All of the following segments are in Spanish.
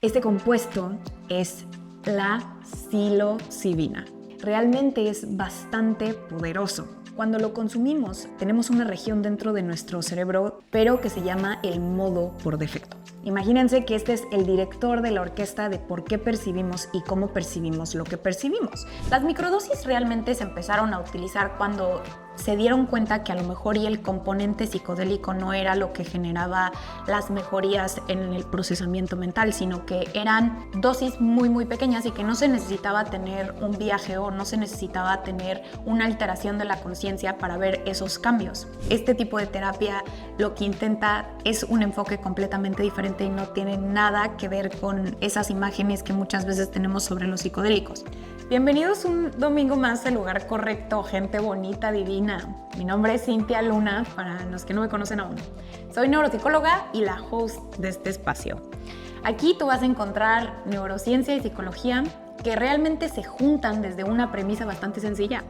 Este compuesto es la psilocibina. Realmente es bastante poderoso. Cuando lo consumimos, tenemos una región dentro de nuestro cerebro, pero que se llama el modo por defecto. Imagínense que este es el director de la orquesta de por qué percibimos y cómo percibimos lo que percibimos. Las microdosis realmente se empezaron a utilizar cuando se dieron cuenta que a lo mejor y el componente psicodélico no era lo que generaba las mejorías en el procesamiento mental, sino que eran dosis muy pequeñas y que no se necesitaba tener un viaje o no se necesitaba tener una alteración de la conciencia para ver esos cambios. Este tipo de terapia lo que intenta es un enfoque completamente diferente y no tiene nada que ver con esas imágenes que muchas veces tenemos sobre los psicodélicos. Bienvenidos un domingo más al lugar correcto, gente bonita, divina. Mi nombre es Cintia Luna, para los que no me conocen aún. Soy neuropsicóloga y la host de este espacio. Aquí tú vas a encontrar neurociencia y psicología que realmente se juntan desde una premisa bastante sencilla.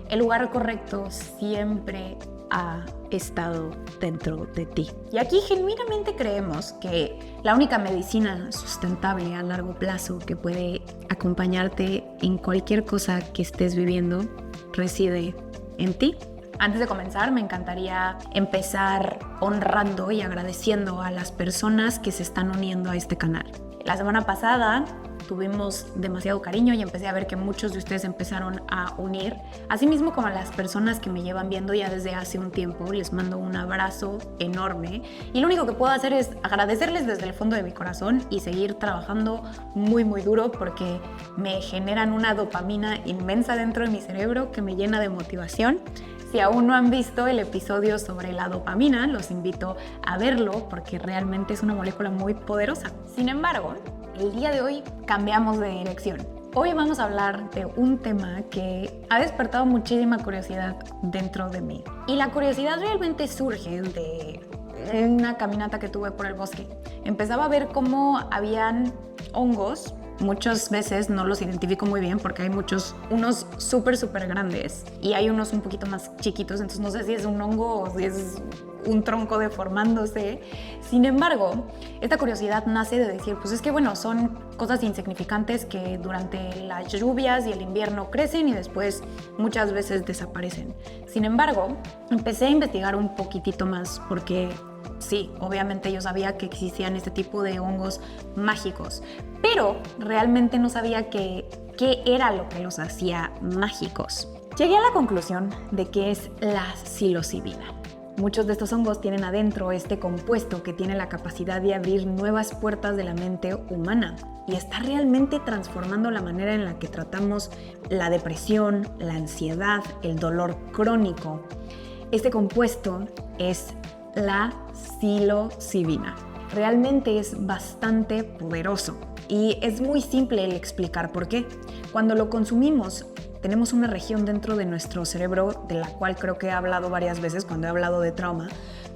El lugar correcto siempre ha estado dentro de ti. Y aquí genuinamente creemos que la única medicina sustentable a largo plazo que puede acompañarte en cualquier cosa que estés viviendo reside en ti. Antes de comenzar, me encantaría empezar honrando y agradeciendo a las personas que se están uniendo a este canal. La semana pasada tuvimos demasiado cariño y empecé a ver que muchos de ustedes empezaron a unir, asimismo como a las personas que me llevan viendo ya desde hace un tiempo. Les mando un abrazo enorme y lo único que puedo hacer es agradecerles desde el fondo de mi corazón y seguir trabajando muy duro porque me generan una dopamina inmensa dentro de mi cerebro que me llena de motivación. Si aún no han visto el episodio sobre la dopamina, los invito a verlo porque realmente es una molécula muy poderosa. Sin embargo, el día de hoy cambiamos de dirección. Hoy vamos a hablar de un tema que ha despertado muchísima curiosidad dentro de mí. Y la curiosidad realmente surge de una caminata que tuve por el bosque. Empezaba a ver cómo habían hongos. Muchas veces no los identifico muy bien porque hay unos súper grandes y hay unos un poquito más chiquitos, entonces no sé si es un hongo o si es un tronco deformándose. Sin embargo, esta curiosidad nace de decir, pues es que bueno, son cosas insignificantes que durante las lluvias y el invierno crecen y después muchas veces desaparecen. Sin embargo, empecé a investigar un poquitito más porque sí, obviamente yo sabía que existían este tipo de hongos mágicos, pero realmente no sabía qué era lo que los hacía mágicos. Llegué a la conclusión de que es la psilocibina. Muchos de estos hongos tienen adentro este compuesto que tiene la capacidad de abrir nuevas puertas de la mente humana y está realmente transformando la manera en la que tratamos la depresión, la ansiedad, el dolor crónico. Este compuesto es la psilocibina. Realmente es bastante poderoso y es muy simple el explicar por qué. Cuando lo consumimos, tenemos una región dentro de nuestro cerebro de la cual creo que he hablado varias veces cuando he hablado de trauma,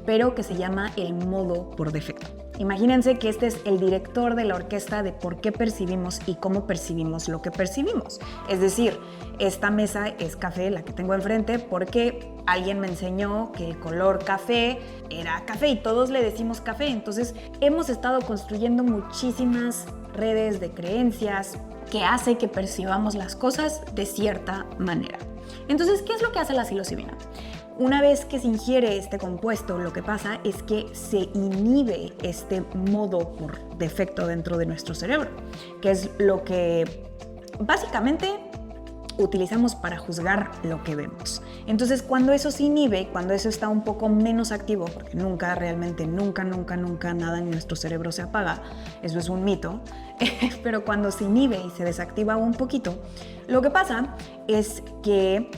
pero que se llama el modo por defecto. Imagínense que este es el director de la orquesta de por qué percibimos y cómo percibimos lo que percibimos. Es decir, esta mesa es café, la que tengo enfrente, porque alguien me enseñó que el color café era café y todos le decimos café. Entonces hemos estado construyendo muchísimas redes de creencias que hace que percibamos las cosas de cierta manera. Entonces, ¿qué es lo que hace la psilocibina? Una vez que se ingiere este compuesto, lo que pasa es que se inhibe este modo por defecto dentro de nuestro cerebro, que es lo que básicamente utilizamos para juzgar lo que vemos. Entonces, cuando eso se inhibe, cuando eso está un poco menos activo, porque nunca nada en nuestro cerebro se apaga, eso es un mito, pero cuando se inhibe y se desactiva un poquito, lo que pasa es que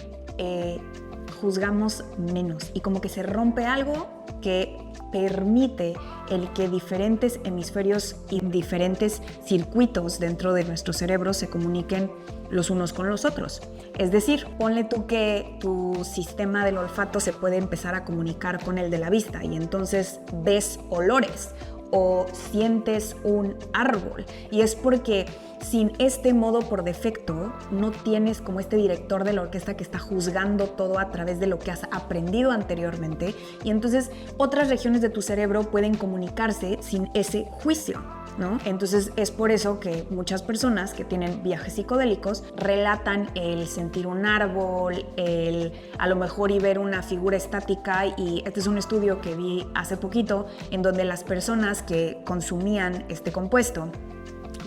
juzgamos menos y como que se rompe algo que permite el que diferentes hemisferios y diferentes circuitos dentro de nuestro cerebro se comuniquen los unos con los otros. Es decir, ponle tú que tu sistema del olfato se puede empezar a comunicar con el de la vista y entonces ves olores o sientes un árbol, y es porque sin este modo por defecto no tienes como este director de la orquesta que está juzgando todo a través de lo que has aprendido anteriormente, y entonces otras regiones de tu cerebro pueden comunicarse sin ese juicio. ¿no? Entonces es por eso que muchas personas que tienen viajes psicodélicos relatan el sentir un árbol, el a lo mejor y ver una figura estática, y este es un estudio que vi hace poquito en donde las personas que consumían este compuesto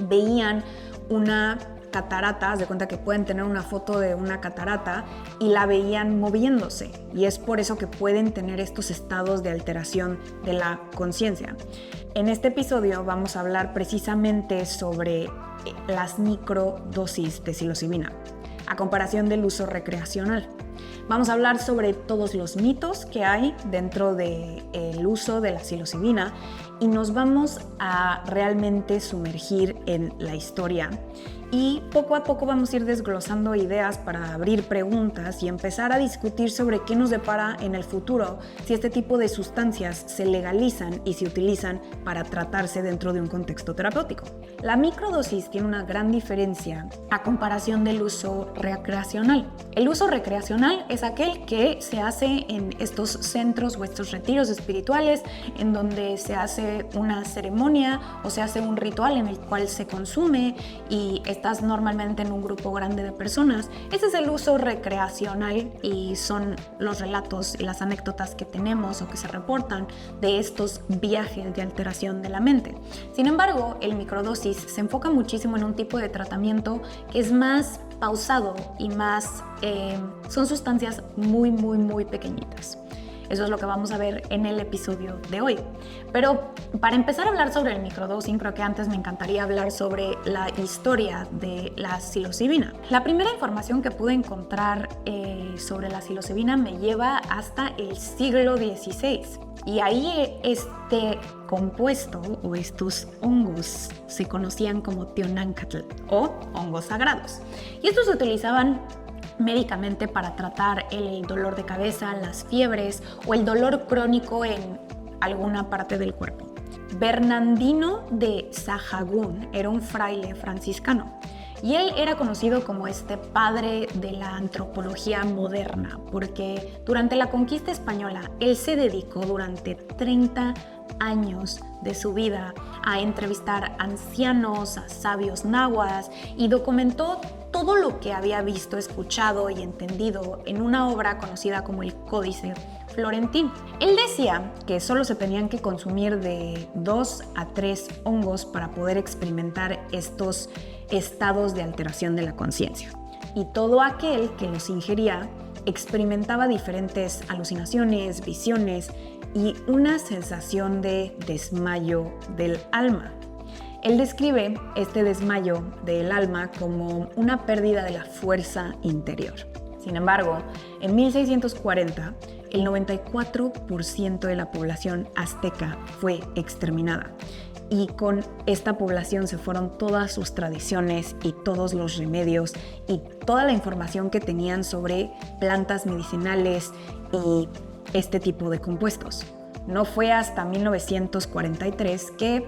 veían una catarata, haz de cuenta que pueden tener una foto de una catarata y la veían moviéndose, y es por eso que pueden tener estos estados de alteración de la conciencia. En este episodio vamos a hablar precisamente sobre las microdosis de psilocibina, a comparación del uso recreacional. Vamos a hablar sobre todos los mitos que hay dentro del uso de la psilocibina y nos vamos a realmente sumergir en la historia. Y poco a poco vamos a ir desglosando ideas para abrir preguntas y empezar a discutir sobre qué nos depara en el futuro si este tipo de sustancias se legalizan y se utilizan para tratarse dentro de un contexto terapéutico. La microdosis tiene una gran diferencia a comparación del uso recreacional. El uso recreacional es aquel que se hace en estos centros o estos retiros espirituales en donde se hace una ceremonia o se hace un ritual en el cual se consume y estás normalmente en un grupo grande de personas. Ese es el uso recreacional y son los relatos y las anécdotas que tenemos o que se reportan de estos viajes de alteración de la mente. Sin embargo, el microdosis se enfoca muchísimo en un tipo de tratamiento que es más pausado y más, son sustancias muy pequeñitas. Eso es lo que vamos a ver en el episodio de hoy. Pero para empezar a hablar sobre el microdosing, creo que antes me encantaría hablar sobre la historia de la psilocibina. La primera información que pude encontrar sobre la psilocibina me lleva hasta el siglo XVI. Y ahí este compuesto o estos hongos se conocían como Teonancatl o hongos sagrados. Y estos se utilizaban médicamente para tratar el dolor de cabeza, las fiebres o el dolor crónico en alguna parte del cuerpo. Bernardino de Sahagún era un fraile franciscano y él era conocido como este padre de la antropología moderna porque durante la conquista española él se dedicó durante 30 años de su vida a entrevistar ancianos, a sabios nahuas y documentó todo lo que había visto, escuchado y entendido en una obra conocida como el Códice Florentín. Él decía que solo se tenían que consumir de 2 a 3 hongos para poder experimentar estos estados de alteración de la conciencia. Y todo aquel que los ingería experimentaba diferentes alucinaciones, visiones y una sensación de desmayo del alma. Él describe este desmayo del alma como una pérdida de la fuerza interior. Sin embargo, en 1640, el 94% de la población azteca fue exterminada. Y con esta población se fueron todas sus tradiciones y todos los remedios y toda la información que tenían sobre plantas medicinales y este tipo de compuestos. No fue hasta 1943 que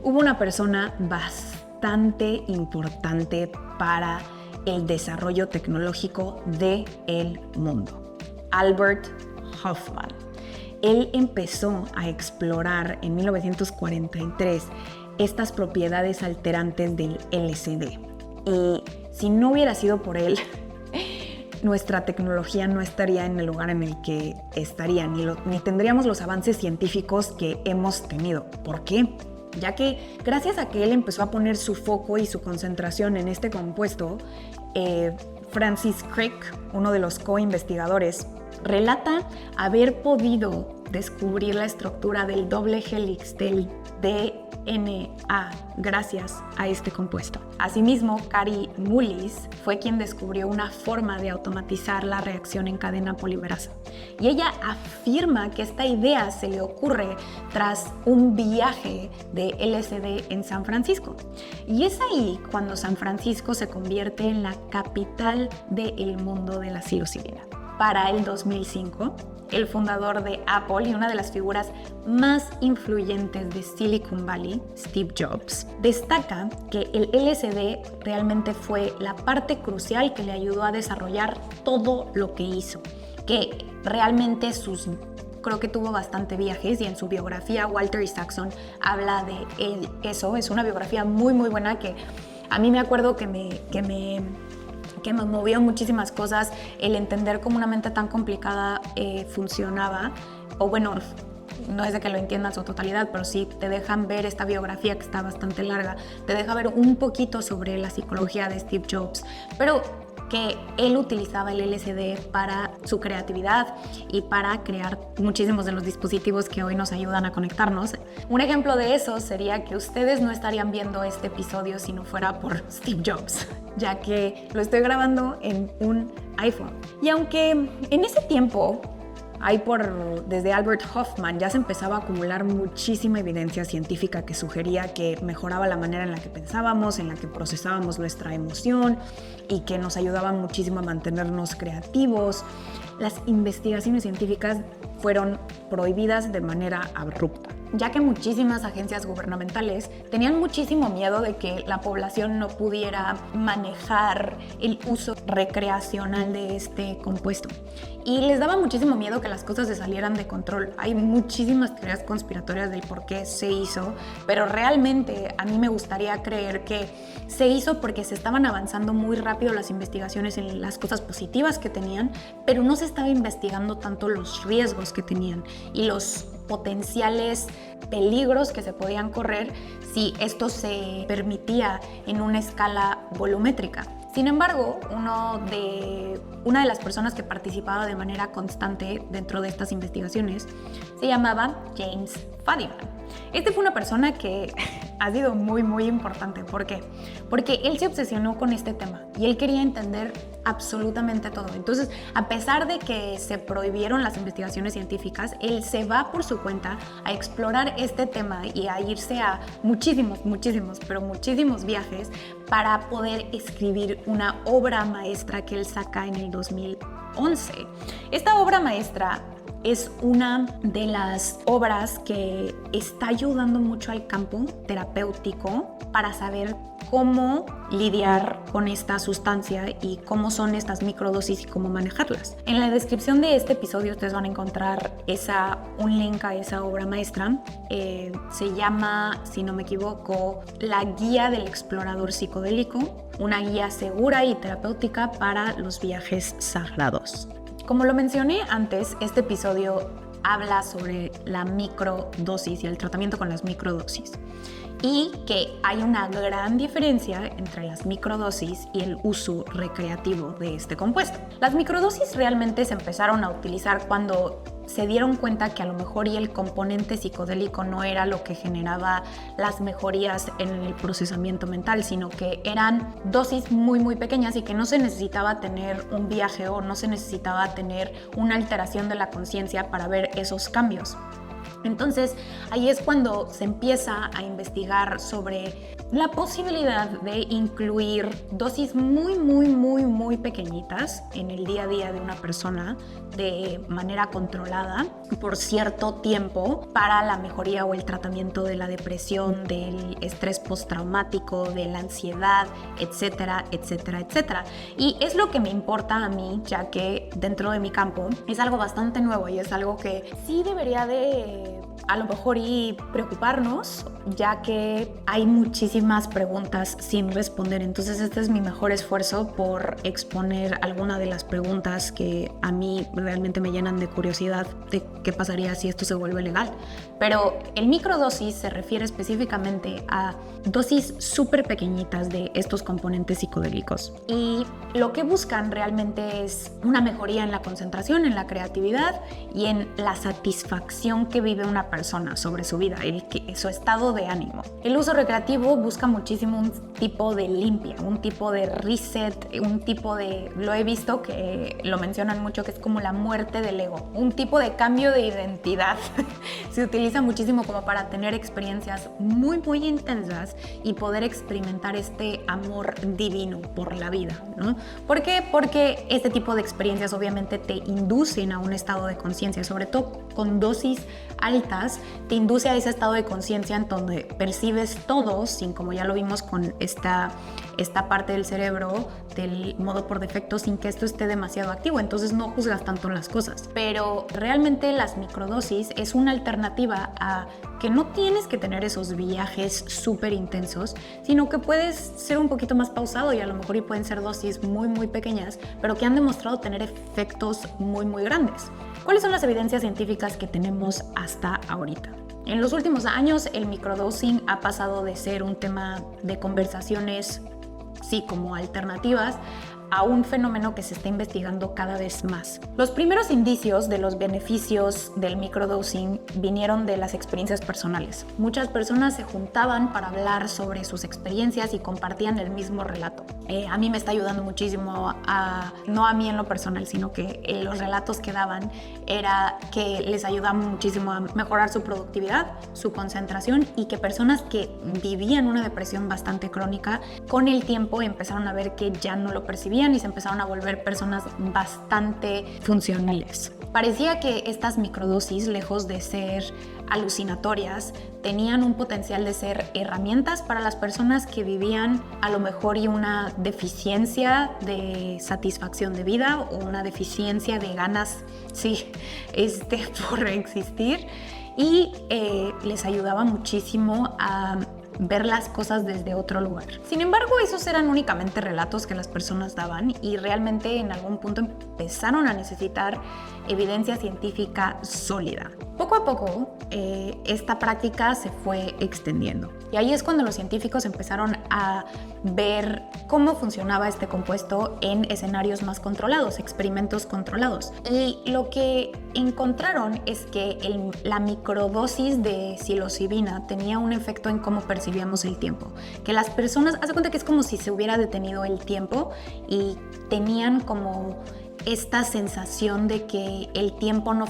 hubo una persona bastante importante para el desarrollo tecnológico del mundo, Albert Hofmann. Él empezó a explorar en 1943 estas propiedades alterantes del LSD. Y si no hubiera sido por él, nuestra tecnología no estaría en el lugar en el que estaría, ni tendríamos los avances científicos que hemos tenido. ¿Por qué? Ya que gracias a que él empezó a poner su foco y su concentración en este compuesto, Francis Crick, uno de los co-investigadores, relata haber podido descubrir la estructura del doble hélix del DNA gracias a este compuesto. Asimismo, Kary Mullis fue quien descubrió una forma de automatizar la reacción en cadena polimerasa. Y ella afirma que esta idea se le ocurre tras un viaje de LSD en San Francisco. Y es ahí cuando San Francisco se convierte en la capital del mundo de la psilocibina. Para el 2005, el fundador de Apple y una de las figuras más influyentes de Silicon Valley, Steve Jobs, destaca que el LSD realmente fue la parte crucial que le ayudó a desarrollar todo lo que hizo, que realmente sus creo que tuvo bastante viajes y en su biografía Walter Isaacson habla de eso. Es una biografía muy muy buena que a mí me acuerdo que me movió muchísimas cosas el entender cómo una mente tan complicada funcionaba, o bueno, no es de que lo entiendan su totalidad, pero sí te dejan ver esta biografía que está bastante larga, te deja ver un poquito sobre la psicología de Steve Jobs, pero que él utilizaba el LSD para su creatividad y para crear muchísimos de los dispositivos que hoy nos ayudan a conectarnos. Un ejemplo de eso sería que ustedes no estarían viendo este episodio si no fuera por Steve Jobs, ya que lo estoy grabando en un iPhone. Y aunque en ese tiempo desde Albert Hoffman ya se empezaba a acumular muchísima evidencia científica que sugería que mejoraba la manera en la que pensábamos, en la que procesábamos nuestra emoción y que nos ayudaba muchísimo a mantenernos creativos. Las investigaciones científicas fueron prohibidas de manera abrupta, ya que muchísimas agencias gubernamentales tenían muchísimo miedo de que la población no pudiera manejar el uso recreacional de este compuesto. Y les daba muchísimo miedo que las cosas se salieran de control. Hay muchísimas teorías conspiratorias del por qué se hizo, pero realmente a mí me gustaría creer que se hizo porque se estaban avanzando muy rápido las investigaciones en las cosas positivas que tenían, pero no se estaba investigando tanto los riesgos que tenían y los potenciales peligros que se podían correr si esto se permitía en una escala volumétrica. Sin embargo, una de las personas que participaba de manera constante dentro de estas investigaciones se llamaba James Fadiman. Este fue una persona que ha sido muy, muy importante. ¿Por qué? Porque él se obsesionó con este tema y él quería entender absolutamente todo. Entonces, a pesar de que se prohibieron las investigaciones científicas, él se va por su cuenta a explorar este tema y a irse a muchísimos viajes para poder escribir una obra maestra que él saca en el 2011. Esta obra maestra es una de las obras que está ayudando mucho al campo terapéutico para saber cómo lidiar con esta sustancia y cómo son estas microdosis y cómo manejarlas. En la descripción de este episodio ustedes van a encontrar un link a esa obra maestra. Se llama, si no me equivoco, La Guía del Explorador Psicodélico, una guía segura y terapéutica para los viajes sagrados. Como lo mencioné antes, este episodio habla sobre la microdosis y el tratamiento con las microdosis, y que hay una gran diferencia entre las microdosis y el uso recreativo de este compuesto. Las microdosis realmente se empezaron a utilizar cuando se dieron cuenta que a lo mejor el componente psicodélico no era lo que generaba las mejorías en el procesamiento mental, sino que eran dosis muy muy pequeñas y que no se necesitaba tener un viaje o no se necesitaba tener una alteración de la conciencia para ver esos cambios. Entonces, ahí es cuando se empieza a investigar sobre la posibilidad de incluir dosis muy pequeñitas en el día a día de una persona de manera controlada por cierto tiempo para la mejoría o el tratamiento de la depresión, del estrés postraumático, de la ansiedad, etcétera. Y es lo que me importa a mí, ya que dentro de mi campo es algo bastante nuevo y es algo que sí debería de a lo mejor y preocuparnos, ya que hay muchísimas preguntas sin responder. Entonces este es mi mejor esfuerzo por exponer alguna de las preguntas que a mí realmente me llenan de curiosidad de qué pasaría si esto se vuelve legal. Pero el microdosis se refiere específicamente a dosis súper pequeñitas de estos componentes psicodélicos. Y lo que buscan realmente es una mejoría en la concentración, en la creatividad y en la satisfacción que vive una persona sobre su vida, su estado de ánimo. El uso recreativo busca muchísimo un tipo de limpia, un tipo de reset, un tipo de, lo he visto que lo mencionan mucho, que es como la muerte del ego, un tipo de cambio de identidad. Se utiliza muchísimo como para tener experiencias muy intensas y poder experimentar este amor divino por la vida, ¿no? ¿Por qué? Porque este tipo de experiencias obviamente te inducen a un estado de conciencia, sobre todo con dosis altas escuchas te induce a ese estado de conciencia en donde percibes todo sin, como ya lo vimos con esta parte del cerebro del modo por defecto, sin que esto esté demasiado activo, entonces no juzgas tanto las cosas. Pero realmente las microdosis es una alternativa a que no tienes que tener esos viajes súper intensos, sino que puedes ser un poquito más pausado y a lo mejor y pueden ser dosis muy pequeñas, pero que han demostrado tener efectos muy grandes. ¿Cuáles son las evidencias científicas que tenemos hasta ahorita? En los últimos años el microdosing ha pasado de ser un tema de conversaciones, sí, como alternativas, a un fenómeno que se está investigando cada vez más. Los primeros indicios de los beneficios del microdosing vinieron de las experiencias personales. Muchas personas se juntaban para hablar sobre sus experiencias y compartían el mismo relato. A mí me está ayudando muchísimo, no a mí en lo personal, sino que los relatos que daban era que les ayudaba muchísimo a mejorar su productividad, su concentración, y que personas que vivían una depresión bastante crónica, con el tiempo empezaron a ver que ya no lo percibían y se empezaron a volver personas bastante funcionales. Parecía que estas microdosis, lejos de ser alucinatorias, tenían un potencial de ser herramientas para las personas que vivían a lo mejor y una deficiencia de satisfacción de vida o una deficiencia de ganas, sí, por existir, y les ayudaba muchísimo a ver las cosas desde otro lugar. Sin embargo, esos eran únicamente relatos que las personas daban y realmente en algún punto empezaron a necesitar evidencia científica sólida. Poco a poco, esta práctica se fue extendiendo. Y ahí es cuando los científicos empezaron a ver cómo funcionaba este compuesto en escenarios más controlados, experimentos controlados. Y lo que encontraron es que la microdosis de psilocibina tenía un efecto en cómo percibíamos el tiempo. Que las personas, haz de cuenta que es como si se hubiera detenido el tiempo y tenían como esta sensación de que el tiempo no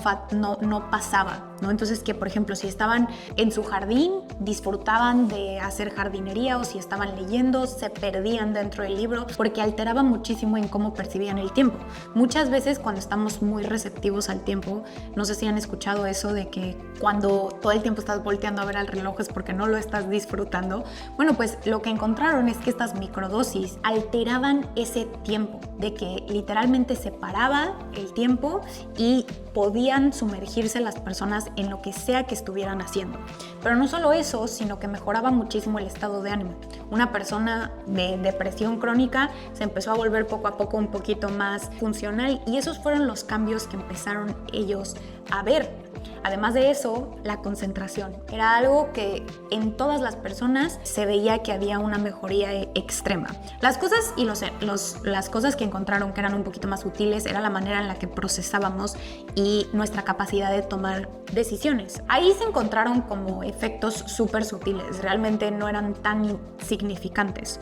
pasaba, ¿no? Entonces que, por ejemplo, si estaban en su jardín, disfrutaban de hacer jardinería, o si estaban leyendo, se perdían dentro del libro, porque alteraba muchísimo en cómo percibían el tiempo. Muchas veces cuando estamos muy receptivos al tiempo, no sé si han escuchado eso de que cuando todo el tiempo estás volteando a ver al reloj es porque no lo estás disfrutando. Bueno, pues lo que encontraron es que estas microdosis alteraban ese tiempo, de que literalmente se paraba el tiempo y podían sumergirse las personas en lo que sea que estuvieran haciendo. Pero no solo eso, sino que mejoraba muchísimo el estado de ánimo. Una persona de depresión crónica se empezó a volver poco a poco un poquito más funcional, y esos fueron los cambios que empezaron ellos a ver. Además de eso, la concentración era algo que en todas las personas se veía que había una mejoría extrema. Las cosas y las cosas que encontraron que eran un poquito más útiles era la manera en la que procesábamos y nuestra capacidad de tomar decisiones. Ahí se encontraron como efectos súper sutiles, realmente no eran tan insignificantes.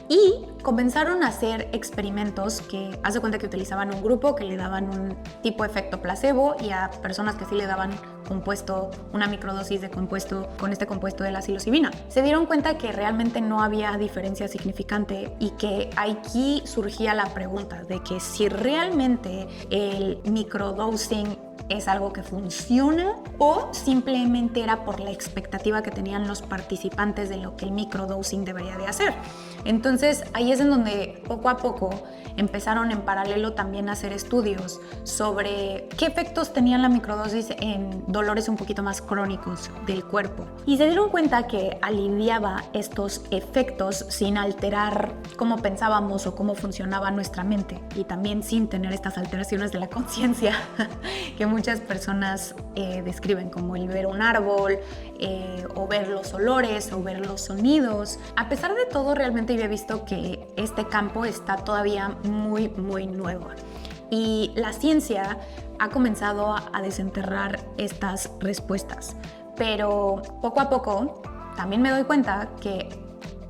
Y comenzaron a hacer experimentos que, haz de cuenta que utilizaban un grupo que le daban un tipo de efecto placebo, y a personas que sí le daban una microdosis de compuesto con este compuesto de la psilocibina. Se dieron cuenta que realmente no había diferencia significante, y que aquí surgía la pregunta de que si realmente el microdosing es algo que funciona o simplemente era por la expectativa que tenían los participantes de lo que el microdosing debería de hacer. Entonces ahí es en donde poco a poco empezaron en paralelo también a hacer estudios sobre qué efectos tenía la microdosis en dolores un poquito más crónicos del cuerpo, y se dieron cuenta que aliviaba estos efectos sin alterar cómo pensábamos o cómo funcionaba nuestra mente, y también sin tener estas alteraciones de la conciencia que muchas personas describen, como el ver un árbol, o ver los olores o ver los sonidos. A pesar de todo, realmente yo he visto que este campo está todavía muy nuevo, y la ciencia ha comenzado a desenterrar estas respuestas, pero poco a poco también me doy cuenta que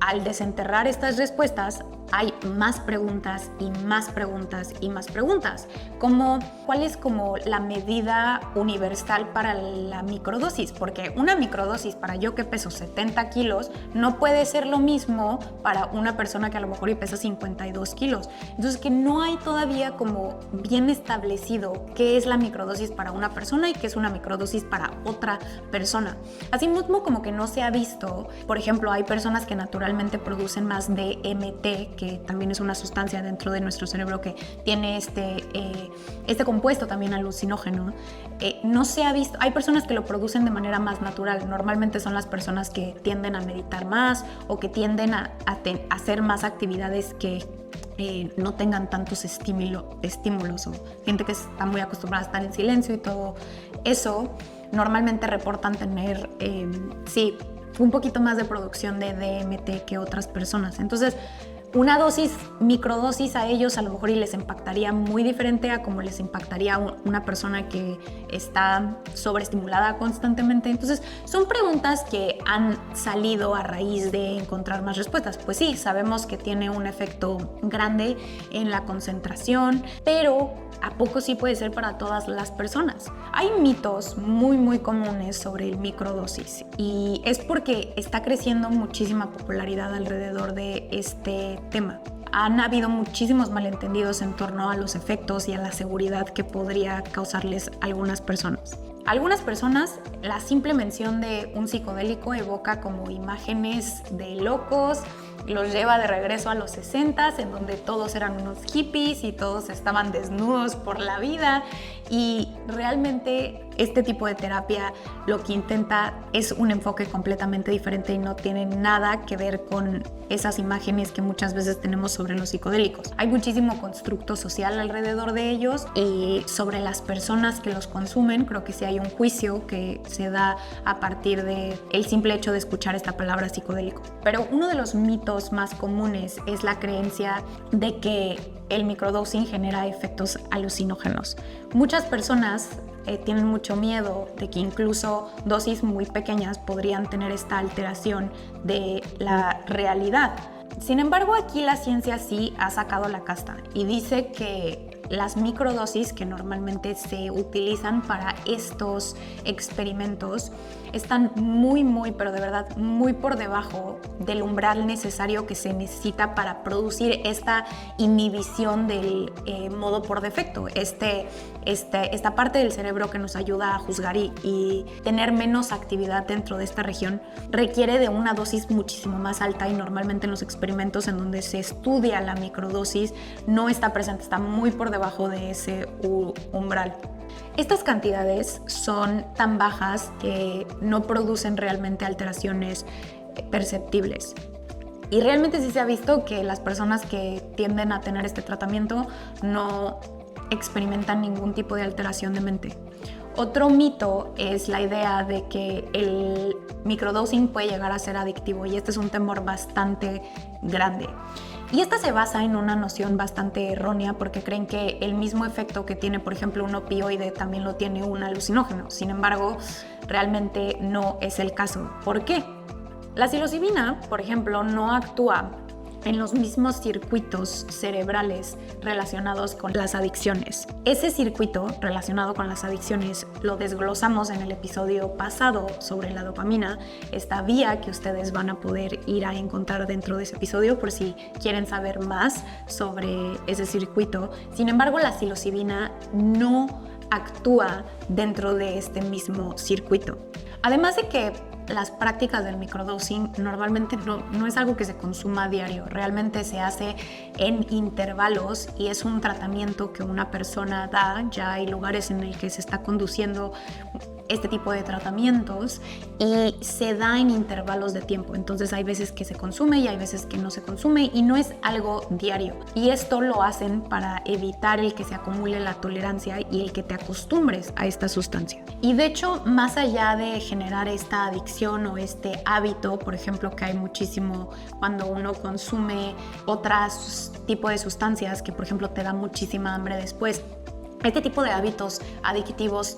al desenterrar estas respuestas hay más preguntas y más preguntas y más preguntas, como ¿cuál es como la medida universal para la microdosis? Porque una microdosis para yo que peso 70 kilos no puede ser lo mismo para una persona que a lo mejor y pesa 52 kilos. Entonces que no hay todavía como bien establecido qué es la microdosis para una persona y qué es una microdosis para otra persona. Asimismo, como que no se ha visto, por ejemplo, hay personas que naturalmente producen más DMT, que también es una sustancia dentro de nuestro cerebro que tiene este compuesto también alucinógeno. No se ha visto, hay personas que lo producen de manera más natural. Normalmente son las personas que tienden a meditar más o que tienden a hacer más actividades que no tengan tantos estímulos, o gente que está muy acostumbrada a estar en silencio y todo eso. Normalmente reportan tener, un poquito más de producción de DMT que otras personas. Entonces, una microdosis a ellos a lo mejor y les impactaría muy diferente a como les impactaría a una persona que está sobreestimulada constantemente. Entonces, son preguntas que han salido a raíz de encontrar más respuestas. Pues sí, sabemos que tiene un efecto grande en la concentración, pero ¿a poco sí puede ser para todas las personas? Hay mitos muy, muy comunes sobre el microdosis y es porque está creciendo muchísima popularidad alrededor de este tema. Han habido muchísimos malentendidos en torno a los efectos y a la seguridad que podría causarles a algunas personas. Algunas personas, la simple mención de un psicodélico evoca como imágenes de locos, los lleva de regreso a los 60s, en donde todos eran unos hippies y todos estaban desnudos por la vida, y realmente este tipo de terapia lo que intenta es un enfoque completamente diferente y no tiene nada que ver con esas imágenes que muchas veces tenemos sobre los psicodélicos. Hay muchísimo constructo social alrededor de ellos y sobre las personas que los consumen. Creo que sí hay un juicio que se da a partir de el simple hecho de escuchar esta palabra psicodélico. Pero uno de los mitos más comunes es la creencia de que el microdosing genera efectos alucinógenos. Muchas personas tienen mucho miedo de que incluso dosis muy pequeñas podrían tener esta alteración de la realidad. Sin embargo, aquí la ciencia sí ha sacado la casta y dice que las microdosis que normalmente se utilizan para estos experimentos están muy, pero de verdad muy por debajo del umbral necesario que se necesita para producir esta inhibición del modo por defecto, esta parte del cerebro que nos ayuda a juzgar y tener menos actividad dentro de esta región requiere de una dosis muchísimo más alta, y normalmente en los experimentos en donde se estudia la microdosis no está presente, está muy por debajo de ese umbral. Estas cantidades son tan bajas que no producen realmente alteraciones perceptibles. Y realmente sí se ha visto que las personas que tienden a tener este tratamiento no experimentan ningún tipo de alteración de mente. Otro mito es la idea de que el microdosing puede llegar a ser adictivo, y este es un temor bastante grande. Y esta se basa en una noción bastante errónea, porque creen que el mismo efecto que tiene, por ejemplo, un opioide también lo tiene un alucinógeno. Sin embargo, realmente no es el caso. ¿Por qué? La psilocibina, por ejemplo, no actúa en los mismos circuitos cerebrales relacionados con las adicciones. Ese circuito relacionado con las adicciones lo desglosamos en el episodio pasado sobre la dopamina, esta vía que ustedes van a poder ir a encontrar dentro de ese episodio por si quieren saber más sobre ese circuito. Sin embargo, la psilocibina no actúa dentro de este mismo circuito. Además de que las prácticas del microdosing normalmente no es algo que se consuma a diario, realmente se hace en intervalos y es un tratamiento que una persona da. Ya hay lugares en el que se está conduciendo este tipo de tratamientos y se da en intervalos de tiempo. Entonces hay veces que se consume y hay veces que no se consume, y no es algo diario. Y esto lo hacen para evitar el que se acumule la tolerancia y el que te acostumbres a esta sustancia. Y de hecho, más allá de generar esta adicción o este hábito, por ejemplo, que hay muchísimo cuando uno consume otras tipo de sustancias que, por ejemplo, te da muchísima hambre después, este tipo de hábitos adictivos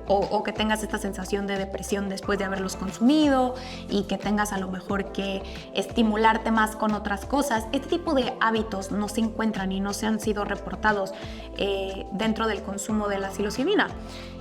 o que tengas esta sensación de depresión después de haberlos consumido y que tengas a lo mejor que estimularte más con otras cosas, este tipo de hábitos no se encuentran y no se han sido reportados dentro del consumo de la psilocibina.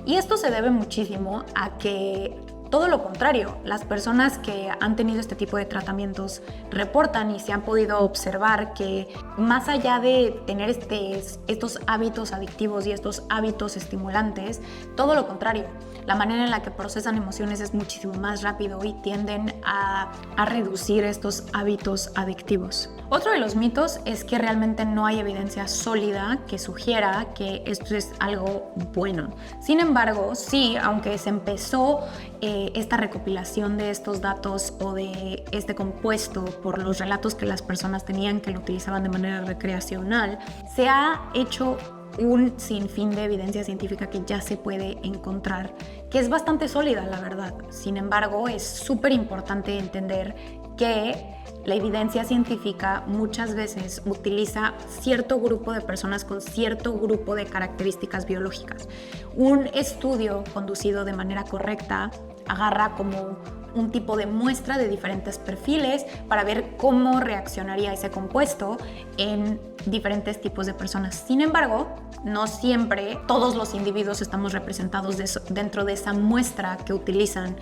Y esto se debe muchísimo a que todo lo contrario, las personas que han tenido este tipo de tratamientos reportan y se han podido observar que más allá de tener estos hábitos adictivos y estos hábitos estimulantes, todo lo contrario, la manera en la que procesan emociones es muchísimo más rápido y tienden a reducir estos hábitos adictivos. Otro de los mitos es que realmente no hay evidencia sólida que sugiera que esto es algo bueno. Sin embargo, sí, aunque se empezó esta recopilación de estos datos o de este compuesto por los relatos que las personas tenían que lo utilizaban de manera recreacional, se ha hecho un sinfín de evidencia científica que ya se puede encontrar, que es bastante sólida, la verdad. Sin embargo, es súper importante entender que la evidencia científica muchas veces utiliza cierto grupo de personas con cierto grupo de características biológicas. Un estudio conducido de manera correcta agarra como un tipo de muestra de diferentes perfiles para ver cómo reaccionaría ese compuesto en diferentes tipos de personas. Sin embargo, no siempre todos los individuos estamos representados dentro de esa muestra que utilizan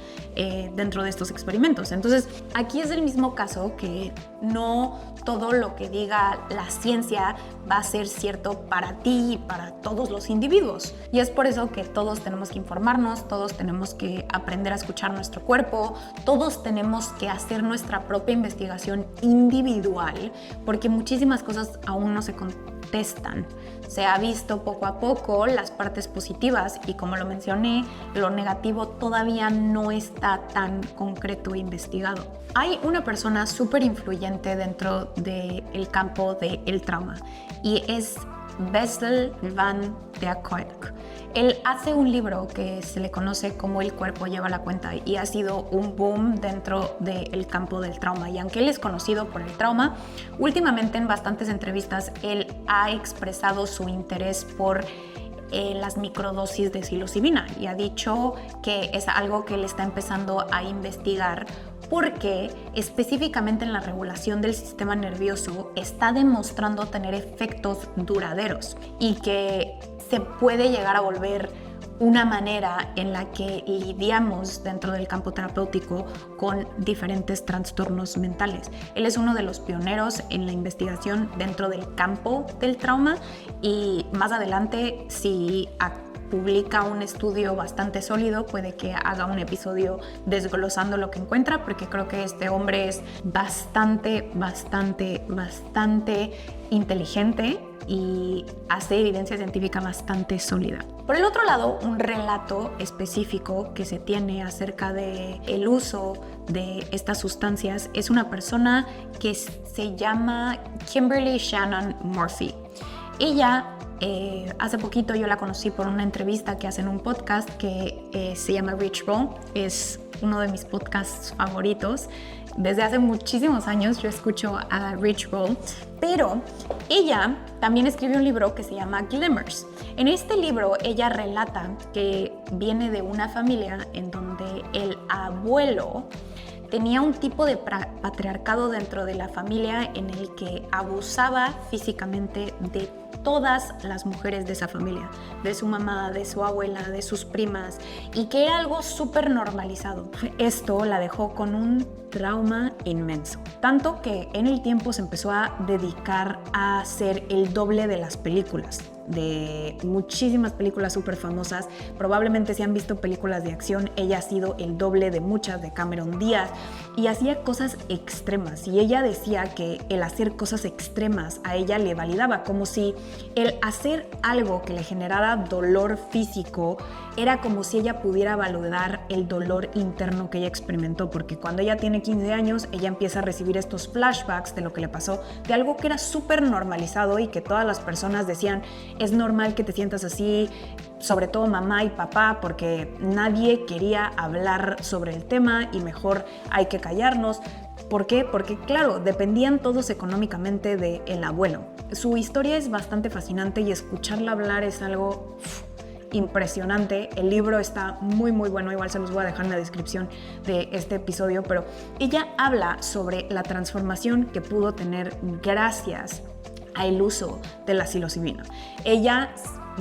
dentro de estos experimentos. Entonces, aquí es el mismo caso que no todo lo que diga la ciencia va a ser cierto para ti y para todos los individuos. Y es por eso que todos tenemos que informarnos, todos tenemos que aprender a escuchar nuestro cuerpo, todos tenemos que hacer nuestra propia investigación individual, porque muchísimas cosas aún no se contestan. Se ha visto poco a poco las partes positivas y, como lo mencioné, lo negativo todavía no está tan concreto e investigado. Hay una persona súper influyente dentro del campo del trauma y es Bessel van der Kolk. Él hace un libro que se le conoce como El cuerpo lleva la cuenta y ha sido un boom dentro del campo del trauma. Y aunque él es conocido por el trauma, últimamente en bastantes entrevistas él ha expresado su interés por las microdosis de psilocibina y ha dicho que es algo que él está empezando a investigar porque específicamente en la regulación del sistema nervioso está demostrando tener efectos duraderos y que se puede llegar a volver una manera en la que lidiamos dentro del campo terapéutico con diferentes trastornos mentales. Él es uno de los pioneros en la investigación dentro del campo del trauma y más adelante, si publica un estudio bastante sólido, puede que haga un episodio desglosando lo que encuentra, porque creo que este hombre es bastante inteligente y hace evidencia científica bastante sólida. Por el otro lado, un relato específico que se tiene acerca del uso de estas sustancias es una persona que se llama Kimberly Shannon Murphy. Ella hace poquito yo la conocí por una entrevista que hace en un podcast que se llama Rich Roll. Es uno de mis podcasts favoritos. Desde hace muchísimos años yo escucho a Rich Roll, pero ella también escribió un libro que se llama Glimmers. En este libro ella relata que viene de una familia en donde el abuelo tenía un tipo de patriarcado dentro de la familia en el que abusaba físicamente de todas las mujeres de esa familia, de su mamá, de su abuela, de sus primas, y que era algo súper normalizado. Esto la dejó con un trauma inmenso, tanto que en el tiempo se empezó a dedicar a hacer el doble de las películas, de muchísimas películas súper famosas. Probablemente si han visto películas de acción, ella ha sido el doble de muchas, de Cameron Díaz, y hacía cosas extremas, y ella decía que el hacer cosas extremas a ella le validaba, como si el hacer algo que le generara dolor físico era como si ella pudiera validar el dolor interno que ella experimentó, porque cuando ella tiene 15 años, ella empieza a recibir estos flashbacks de lo que le pasó, de algo que era súper normalizado y que todas las personas decían, es normal que te sientas así, sobre todo mamá y papá, porque nadie quería hablar sobre el tema y mejor hay que callarnos. ¿Por qué? Porque, claro, dependían todos económicamente del abuelo. Su historia es bastante fascinante y escucharla hablar es algo impresionante. El libro está muy bueno, igual se los voy a dejar en la descripción de este episodio, pero ella habla sobre la transformación que pudo tener gracias al uso de la psilocibina. Ella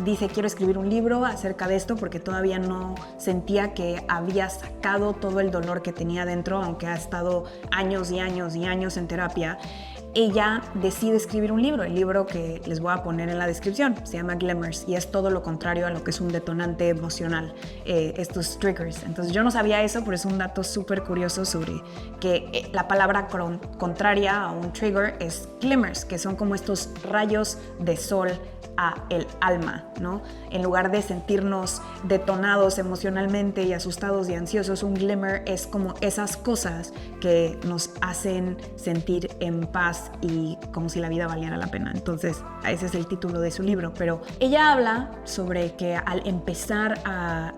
dice, quiero escribir un libro acerca de esto porque todavía no sentía que había sacado todo el dolor que tenía dentro, aunque ha estado años y años y años en terapia. Ella decide escribir un libro, el libro que les voy a poner en la descripción, se llama Glimmers, y es todo lo contrario a lo que es un detonante emocional, estos triggers. Entonces yo no sabía eso, pero es un dato súper curioso sobre que la palabra contraria a un trigger es glimmers, que son como estos rayos de sol a el alma, ¿no? En lugar de sentirnos detonados emocionalmente y asustados y ansiosos, un glimmer es como esas cosas que nos hacen sentir en paz y como si la vida valiera la pena. Entonces, ese es el título de su libro, pero ella habla sobre que al empezar a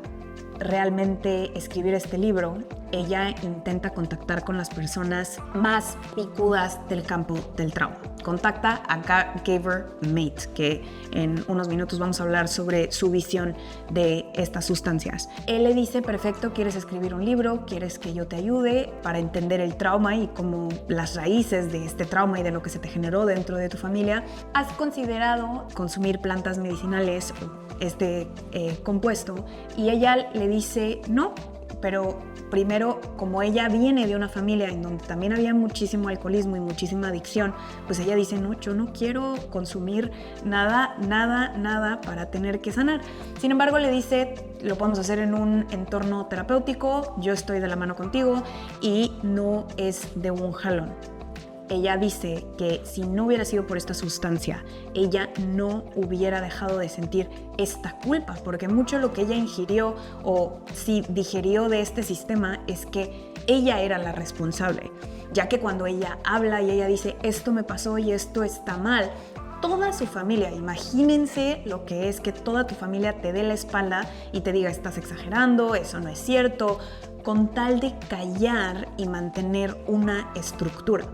realmente escribir este libro, ella intenta contactar con las personas más picudas del campo del trauma. Contacta a Gabor Mate, que en unos minutos vamos a hablar sobre su visión de estas sustancias. Él le dice, perfecto, ¿quieres escribir un libro? ¿Quieres que yo te ayude para entender el trauma y como las raíces de este trauma y de lo que se te generó dentro de tu familia? ¿Has considerado consumir plantas medicinales o este compuesto? Y ella le dice, no, pero primero, como ella viene de una familia en donde también había muchísimo alcoholismo y muchísima adicción, pues ella dice, no, yo no quiero consumir nada para tener que sanar. Sin embargo, le dice, lo podemos hacer en un entorno terapéutico, yo estoy de la mano contigo y no es de un jalón. Ella dice que si no hubiera sido por esta sustancia, ella no hubiera dejado de sentir esta culpa, porque mucho lo que ella ingirió o si digirió de este sistema es que ella era la responsable, ya que cuando ella habla y ella dice esto me pasó y esto está mal, toda su familia, imagínense lo que es que toda tu familia te dé la espalda y te diga estás exagerando, eso no es cierto, con tal de callar y mantener una estructura.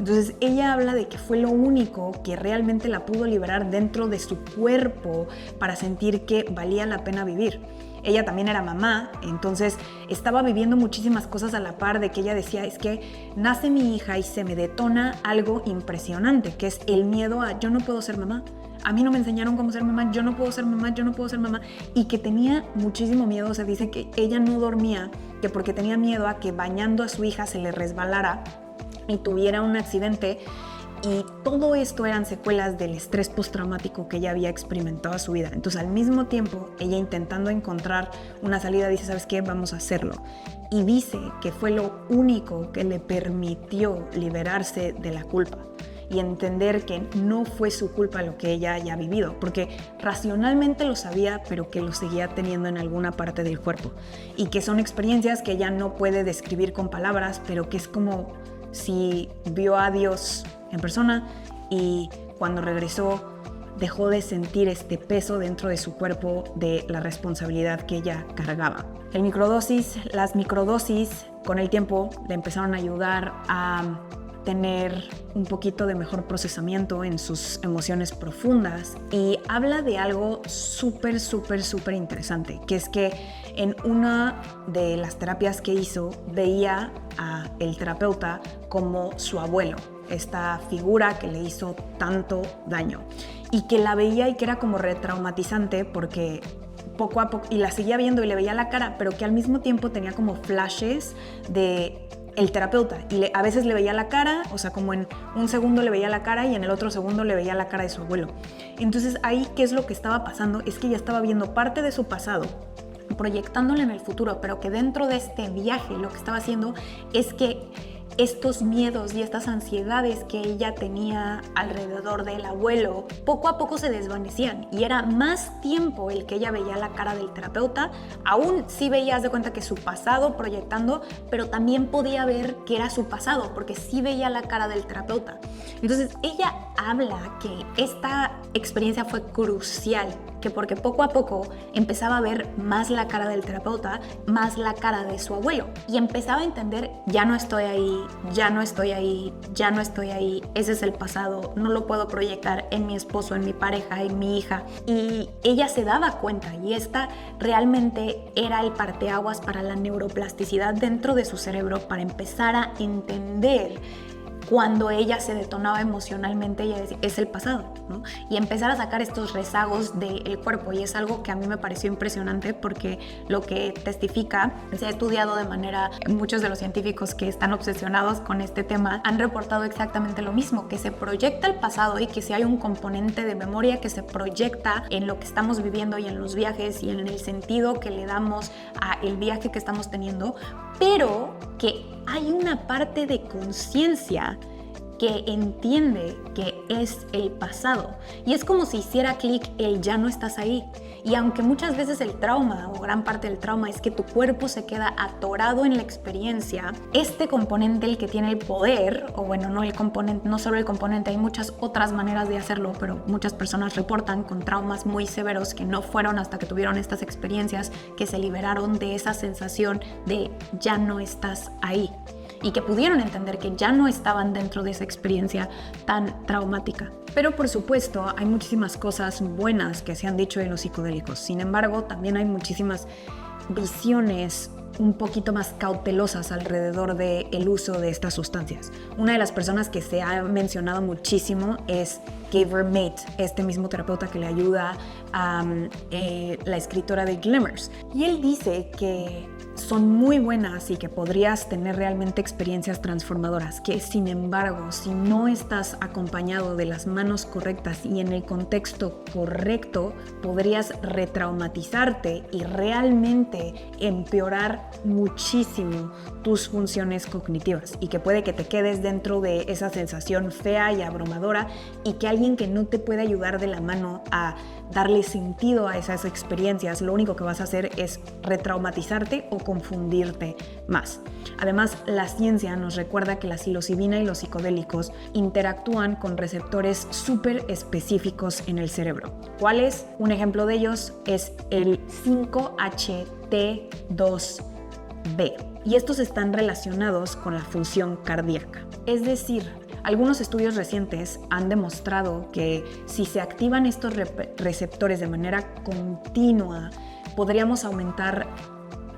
Entonces ella habla de que fue lo único que realmente la pudo liberar dentro de su cuerpo para sentir que valía la pena vivir. Ella también era mamá, entonces estaba viviendo muchísimas cosas a la par de que ella decía, es que nace mi hija y se me detona algo impresionante, que es el miedo a yo no puedo ser mamá. A mí no me enseñaron cómo ser mamá, yo no puedo ser mamá, yo no puedo ser mamá. Y que tenía muchísimo miedo, o sea, dice que ella no dormía, que porque tenía miedo a que bañando a su hija se le resbalara y tuviera un accidente. Y todo esto eran secuelas del estrés postraumático que ella había experimentado en su vida. Entonces, al mismo tiempo, ella intentando encontrar una salida, dice, ¿sabes qué? Vamos a hacerlo. Y dice que fue lo único que le permitió liberarse de la culpa y entender que no fue su culpa lo que ella haya vivido, porque racionalmente lo sabía, pero que lo seguía teniendo en alguna parte del cuerpo. Y que son experiencias que ella no puede describir con palabras, pero que es como si vio a Dios en persona y cuando regresó dejó de sentir este peso dentro de su cuerpo de la responsabilidad que ella cargaba. Las microdosis con el tiempo le empezaron a ayudar a tener un poquito de mejor procesamiento en sus emociones profundas y habla de algo súper interesante, que es que en una de las terapias que hizo veía a el terapeuta como su abuelo, esta figura que le hizo tanto daño y que la veía y que era como retraumatizante porque poco a poco, y la seguía viendo y le veía la cara, pero que al mismo tiempo tenía como flashes de el terapeuta y a veces le veía la cara, o sea, como en un segundo le veía la cara y en el otro segundo le veía la cara de su abuelo. Entonces ahí, ¿qué es lo que estaba pasando? Es que ella estaba viendo parte de su pasado, proyectándole en el futuro, pero que dentro de este viaje lo que estaba haciendo es que estos miedos y estas ansiedades que ella tenía alrededor del abuelo poco a poco se desvanecían y era más tiempo el que ella veía la cara del terapeuta. Aún sí veías de cuenta que su pasado proyectando, pero también podía ver que era su pasado porque sí veía la cara del terapeuta. Entonces ella habla que esta experiencia fue crucial que porque poco a poco empezaba a ver más la cara del terapeuta, más la cara de su abuelo, y empezaba a entender, ya no estoy ahí, ya no estoy ahí, ya no estoy ahí, ese es el pasado, no lo puedo proyectar en mi esposo, en mi pareja, en mi hija. Y ella se daba cuenta, y esta realmente era el parteaguas para la neuroplasticidad dentro de su cerebro, para empezar a entender cuando ella se detonaba emocionalmente, ella decía, es el pasado, ¿no? Y empezar a sacar estos rezagos del cuerpo, y es algo que a mí me pareció impresionante, porque lo que testifica, se ha estudiado de manera, muchos de los científicos que están obsesionados con este tema han reportado exactamente lo mismo, que se proyecta el pasado, y que si hay un componente de memoria que se proyecta en lo que estamos viviendo y en los viajes y en el sentido que le damos al viaje que estamos teniendo, pero que hay una parte de conciencia que entiende que es el pasado, y es como si hiciera clic el ya no estás ahí. Y aunque muchas veces el trauma, o gran parte del trauma, es que tu cuerpo se queda atorado en la experiencia, este componente, el que tiene el poder, o bueno, no el componente, no solo el componente, hay muchas otras maneras de hacerlo, pero muchas personas reportan con traumas muy severos que no fueron hasta que tuvieron estas experiencias que se liberaron de esa sensación de ya no estás ahí, y que pudieron entender que ya no estaban dentro de esa experiencia tan traumática. Pero por supuesto hay muchísimas cosas buenas que se han dicho de los psicodélicos. Sin embargo, también hay muchísimas visiones un poquito más cautelosas alrededor del uso de estas sustancias. Una de las personas que se ha mencionado muchísimo es Gabor Mate, este mismo terapeuta que le ayuda a la escritora de Glimmers. Y él dice que son muy buenas y que podrías tener realmente experiencias transformadoras, que sin embargo, si no estás acompañado de las manos correctas y en el contexto correcto, podrías retraumatizarte y realmente empeorar muchísimo tus funciones cognitivas, y que puede que te quedes dentro de esa sensación fea y abrumadora, y que alguien que no te puede ayudar de la mano a darle sentido a esas experiencias, lo único que vas a hacer es retraumatizarte o confundirte más. Además, la ciencia nos recuerda que la psilocibina y los psicodélicos interactúan con receptores súper específicos en el cerebro. ¿Cuál es? Un ejemplo de ellos es el 5-HT2B, y estos están relacionados con la función cardíaca. Es decir, algunos estudios recientes han demostrado que si se activan estos receptores de manera continua, podríamos aumentar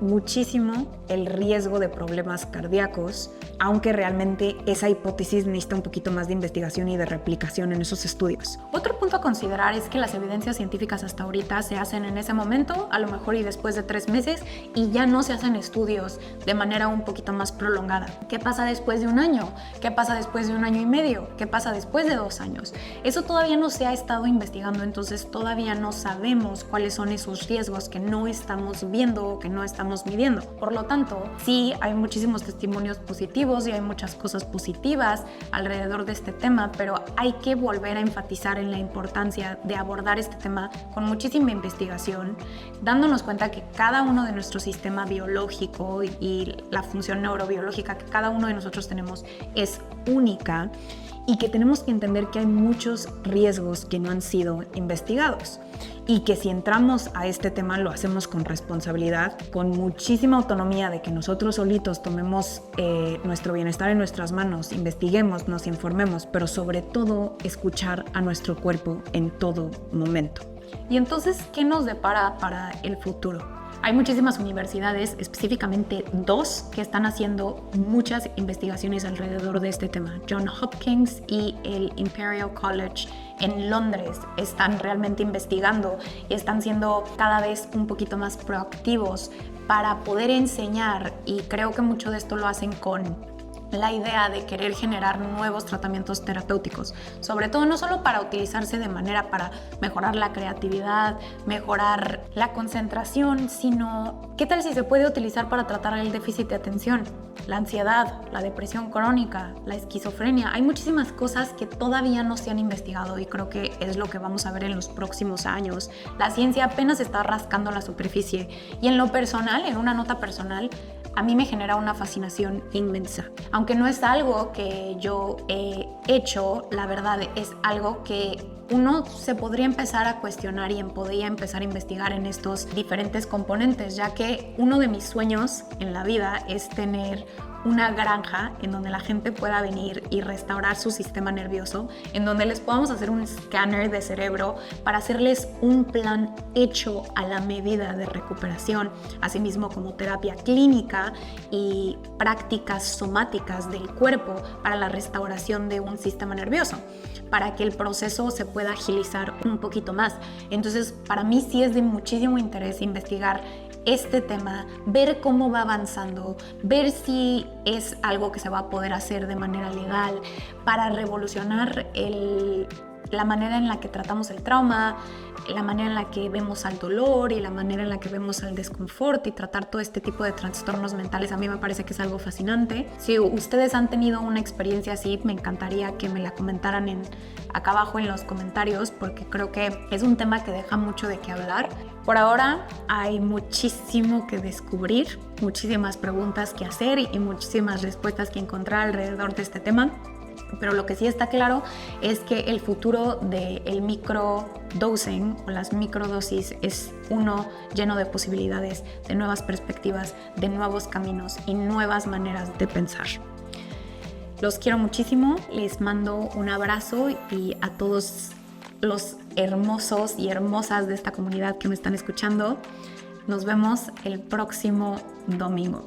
muchísimo el riesgo de problemas cardíacos, aunque realmente esa hipótesis necesita un poquito más de investigación y de replicación en esos estudios. Otro punto a considerar es que las evidencias científicas hasta ahorita se hacen en ese momento, a lo mejor y después de 3 meses, y ya no se hacen estudios de manera un poquito más prolongada. ¿Qué pasa después de 1 año? ¿Qué pasa después de 1 año y medio? ¿Qué pasa después de 2 años? Eso todavía no se ha estado investigando, entonces todavía no sabemos cuáles son esos riesgos que no estamos viendo o que no estamos midiendo. Por lo tanto, sí hay muchísimos testimonios positivos y hay muchas cosas positivas alrededor de este tema, pero hay que volver a enfatizar en la importancia de abordar este tema con muchísima investigación, dándonos cuenta que cada uno de nuestro sistema biológico y la función neurobiológica que cada uno de nosotros tenemos es única, y que tenemos que entender que hay muchos riesgos que no han sido investigados, y que si entramos a este tema lo hacemos con responsabilidad, con muchísima autonomía de que nosotros solitos tomemos nuestro bienestar en nuestras manos, investiguemos, nos informemos, pero sobre todo escuchar a nuestro cuerpo en todo momento. Y entonces, ¿qué nos depara para el futuro? Hay muchísimas universidades, específicamente 2, que están haciendo muchas investigaciones alrededor de este tema. Johns Hopkins y el Imperial College en Londres están realmente investigando y están siendo cada vez un poquito más proactivos para poder enseñar, y creo que mucho de esto lo hacen con la idea de querer generar nuevos tratamientos terapéuticos, sobre todo no solo para utilizarse de manera para mejorar la creatividad, mejorar la concentración, sino ¿qué tal si se puede utilizar para tratar el déficit de atención, la ansiedad, la depresión crónica, la esquizofrenia? Hay muchísimas cosas que todavía no se han investigado, y creo que es lo que vamos a ver en los próximos años. La ciencia apenas está rascando la superficie, y en lo personal, en una nota personal, a mí me genera una fascinación inmensa. Aunque no es algo que yo he hecho, la verdad es algo que uno se podría empezar a cuestionar y podría empezar a investigar en estos diferentes componentes, ya que uno de mis sueños en la vida es tener una granja en donde la gente pueda venir y restaurar su sistema nervioso, en donde les podamos hacer un escáner de cerebro para hacerles un plan hecho a la medida de recuperación, asimismo como terapia clínica y prácticas somáticas del cuerpo para la restauración de un sistema nervioso, para que el proceso se pueda agilizar un poquito más. Entonces, para mí sí es de muchísimo interés investigar este tema, ver cómo va avanzando, ver si es algo que se va a poder hacer de manera legal para revolucionar la manera en la que tratamos el trauma, la manera en la que vemos al dolor y la manera en la que vemos al desconfort y tratar todo este tipo de trastornos mentales. A mí me parece que es algo fascinante. Si ustedes han tenido una experiencia así, me encantaría que me la comentaran acá abajo en los comentarios, porque creo que es un tema que deja mucho de qué hablar. Por ahora hay muchísimo que descubrir, muchísimas preguntas que hacer y muchísimas respuestas que encontrar alrededor de este tema. Pero lo que sí está claro es que el futuro del microdosing o las microdosis es uno lleno de posibilidades, de nuevas perspectivas, de nuevos caminos y nuevas maneras de pensar. Los quiero muchísimo, les mando un abrazo y a todos los hermosos y hermosas de esta comunidad que me están escuchando. Nos vemos el próximo domingo.